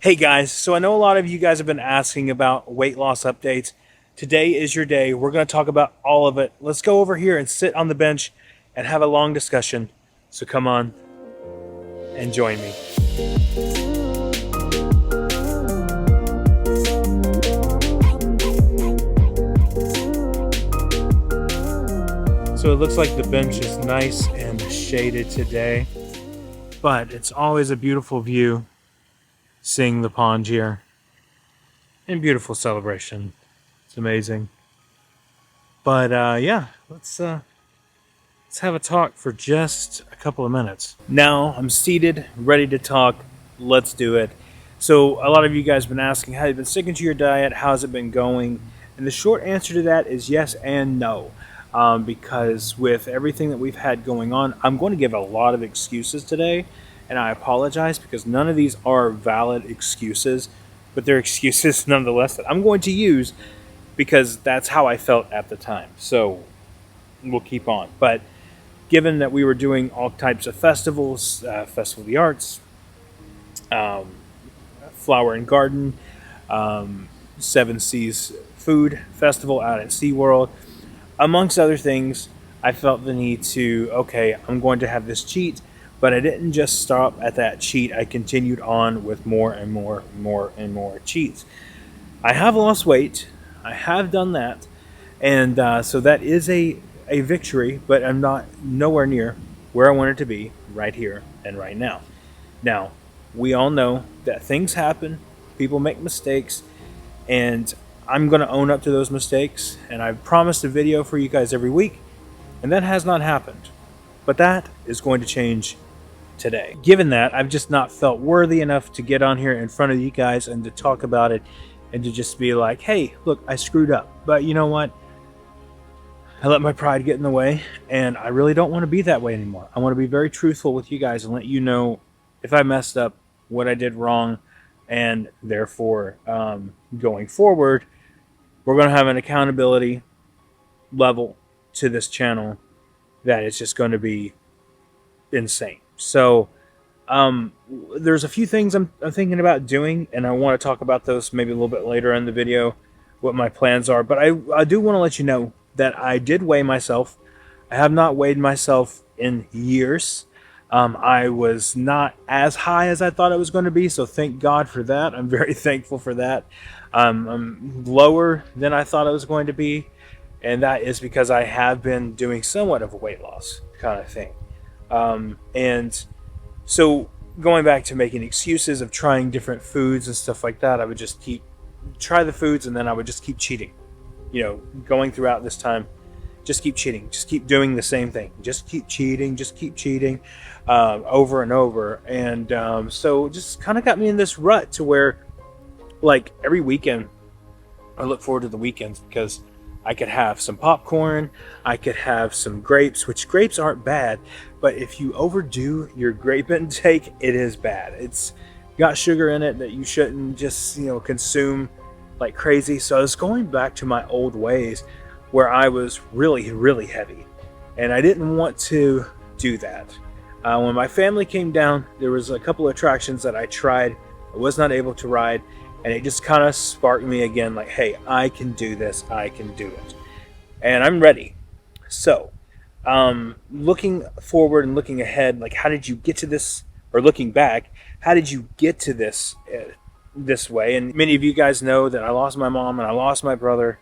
Hey guys, so I know a lot of you guys have been asking about weight loss updates. Today is your day. We're going to talk about all of it. Let's go over here and sit on the bench and have a long discussion. So come on and join me. So it looks like the bench is nice and shaded today, but it's always a beautiful view seeing the pond here. And beautiful celebration. It's amazing. But yeah, let's have a talk for just a couple of minutes. Now I'm seated, ready to talk. Let's do it. So a lot of you guys have been asking, how have you been sticking to your diet? How's it been going? And the short answer to that is yes and no. Because with everything that we've had going on, I'm going to give a lot of excuses today. And I apologize because none of these are valid excuses, but they're excuses nonetheless that I'm going to use because that's how I felt at the time. So we'll keep on. But given that we were doing all types of festivals, Festival of the Arts, Flower and Garden, Seven Seas Food Festival out at SeaWorld, amongst other things, I felt the need to, okay, I'm going to have this cheat, but I didn't just stop at that cheat. I continued on with more and more cheats. I have lost weight. I have done that. And so that is a victory, but I'm not nowhere near where I wanted to be right here and right now. Now, we all know that things happen, people make mistakes, and I'm going to own up to those mistakes, and I've promised a video for you guys every week, and that has not happened. But that is going to change today. Given that, I've just not felt worthy enough to get on here in front of you guys and to talk about it and to just be like, hey, look, I screwed up. But you know what? I let my pride get in the way, and I really don't want to be that way anymore. I want to be very truthful with you guys and let you know if I messed up, what I did wrong, and therefore, going forward, we're going to have an accountability level to this channel that is just going to be insane. So there's a few things I'm thinking about doing, and I want to talk about those maybe a little bit later in the video, what my plans are. But I do want to let you know that I did weigh myself. I have not weighed myself in years. I was not as high as I thought I was going to be, so thank God for that. I'm very thankful for that. I'm lower than I thought I was going to be, and that is because I have been doing somewhat of a weight loss kind of thing. And so going back to making excuses of trying different foods and stuff like that, I would just try the foods, and then I would just keep cheating. You know, going throughout this time, just keep cheating, just keep doing the same thing, just keep cheating, over and over. And so it just kind of got me in this rut to where, like, every weekend I look forward to the weekends because I could have some popcorn, I could have some grapes, which grapes aren't bad, but if you overdo your grape intake, it is bad. It's got sugar in it that you shouldn't just, consume like crazy. So I was going back to my old ways where I was really, really heavy, and I didn't want to do that. When my family came down, there was a couple of attractions that I tried, I was not able to ride, and it just kind of sparked me again, like, hey, I can do this, I can do it, and I'm ready. So looking forward and looking ahead, like, how did you get to this? Or looking back, how did you get to this way? And many of you guys know that I lost my mom and I lost my brother,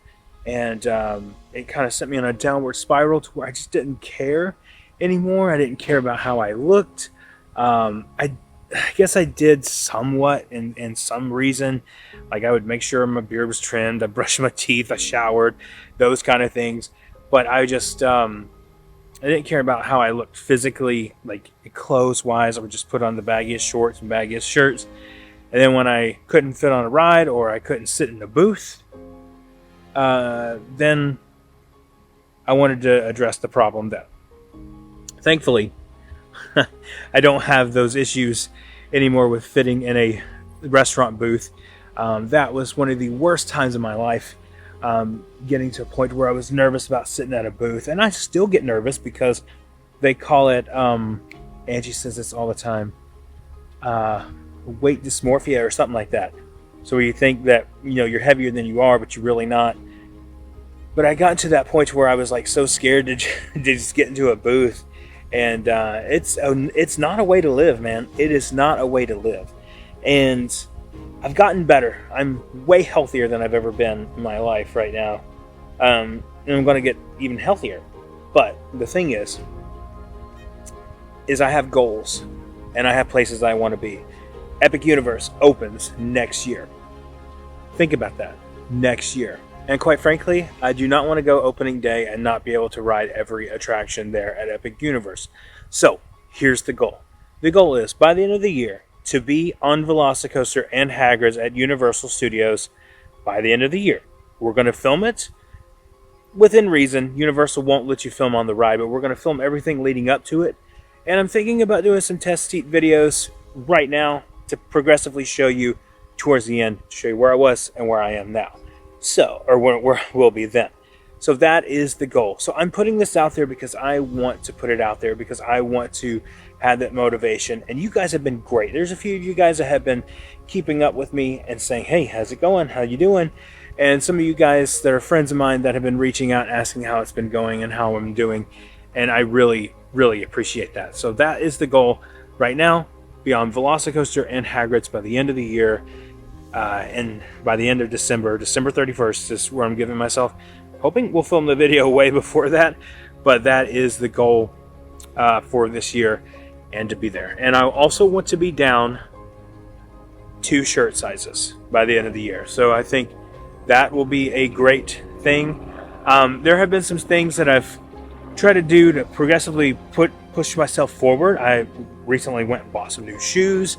and it kind of sent me on a downward spiral to where I just didn't care anymore. I didn't care about how I looked. I guess I did somewhat in some reason. Like, I would make sure my beard was trimmed, I brushed my teeth, I showered, those kind of things. But I just I didn't care about how I looked physically, like clothes wise. I would just put on the baggiest shorts and baggiest shirts. And then when I couldn't fit on a ride or I couldn't sit in a booth, then I wanted to address the problem then. Thankfully, I don't have those issues anymore with fitting in a restaurant booth. That was one of the worst times in my life, getting to a point where I was nervous about sitting at a booth. And I still get nervous because they call it, Angie says this all the time, weight dysmorphia or something like that. So you think that, you know, you're heavier than you are, but you're really not. But I got to that point where I was like so scared to just get into a booth, and it's not a way to live, man. It is not a way to live. And I've gotten better. I'm way healthier than I've ever been in my life right now. And I'm going to get even healthier. But the thing is I have goals, and I have places I want to be. Epic Universe opens next year. Think about that. Next year. And quite frankly, I do not want to go opening day and not be able to ride every attraction there at Epic Universe. So, here's the goal. The goal is, by the end of the year, to be on VELOCICOASTER and Hagrid's at Universal Studios by the end of the year. We're going to film it within reason. Universal won't let you film on the ride, but we're going to film everything leading up to it. And I'm thinking about doing some test seat videos right now to progressively show you towards the end, to show you where I was and where I am now. So, or where we'll be then. So that is the goal. So I'm putting this out there because I want to put it out there, because I want to have that motivation. And you guys have been great. There's a few of you guys that have been keeping up with me and saying, hey, how's it going? How you doing? And some of you guys that are friends of mine that have been reaching out, asking how it's been going and how I'm doing. And I really, really appreciate that. So that is the goal right now. Be on VELOCICOASTER and Hagrid's by the end of the year. And by the end of December 31st is where I'm giving myself. Hoping we'll film the video way before that, but that is the goal for this year, and to be there. And I also want to be down 2 shirt sizes by the end of the year. So I think that will be a great thing. There have been some things that I've tried to do to progressively push myself forward. I recently went and bought some new shoes.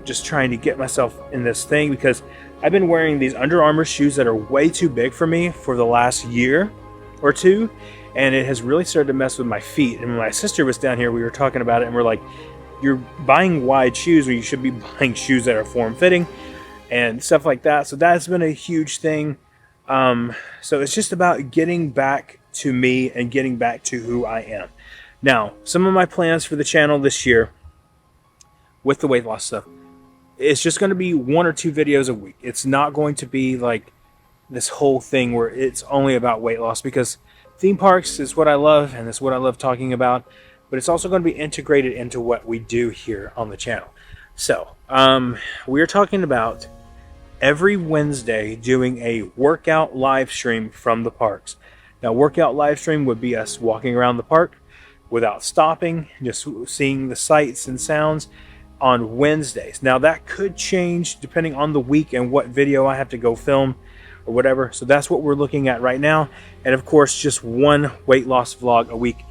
Just trying to get myself in this thing, because I've been wearing these Under Armour shoes that are way too big for me for the last year or two, and it has really started to mess with my feet. And when my sister was down here, we were talking about it, and we're like, you're buying wide shoes when you should be buying shoes that are form-fitting and stuff like that. So that's been a huge thing. So it's just about getting back to me and getting back to who I am. Now, some of my plans for the channel this year with the weight loss stuff, it's just going to be 1 or 2 videos a week. It's not going to be like this whole thing where it's only about weight loss, because theme parks is what I love, and it's what I love talking about, but it's also going to be integrated into what we do here on the channel. So, we're talking about every Wednesday doing a workout live stream from the parks. Now, workout live stream would be us walking around the park without stopping, just seeing the sights and sounds, on Wednesdays. Now that could change depending on the week and what video I have to go film or whatever. So that's what we're looking at right now. And of course, just 1 weight loss vlog a week,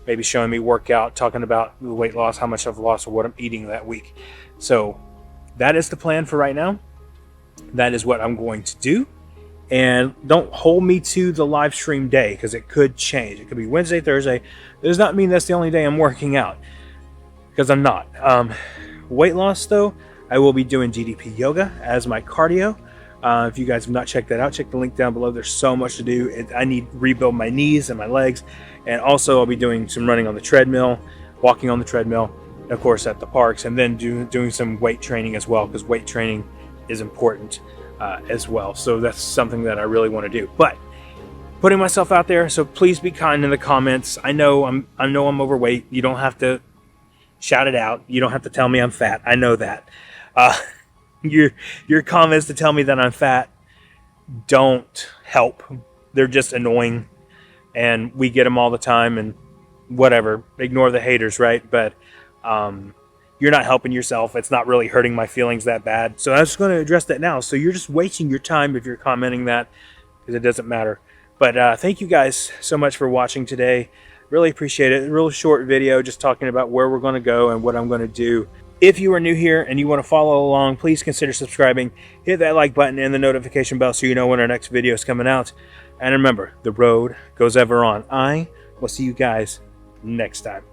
maybe showing me workout, talking about the weight loss, how much I've lost, or what I'm eating that week. So that is the plan for right now. That is what I'm going to do. And don't hold me to the live stream day, because it could change. It could be Wednesday, Thursday. It does not mean that's the only day I'm working out, because I'm not. Weight loss, though, I will be doing GDP yoga as my cardio. If you guys have not checked that out, check the link down below. There's so much to do. I need to rebuild my knees and my legs. And also I'll be doing some running on the treadmill, walking on the treadmill, of course, at the parks, and then doing some weight training as well, because weight training is important as well. So that's something that I really want to do. But putting myself out there, so please be kind in the comments. I know I'm overweight. You don't have to shout it out. You don't have to tell me I'm fat. I know that. Your comments to tell me that I'm fat don't help. They're just annoying, and we get them all the time, and whatever. Ignore the haters, right? But you're not helping yourself. It's not really hurting my feelings that bad. So I'm just going to address that now. So you're just wasting your time if you're commenting that, because it doesn't matter. But thank you guys so much for watching today. Really appreciate it. A real short video just talking about where we're going to go and what I'm going to do. If you are new here and you want to follow along, please consider subscribing. Hit that like button and the notification bell so you know when our next video is coming out. And remember, the road goes ever on. I will see you guys next time.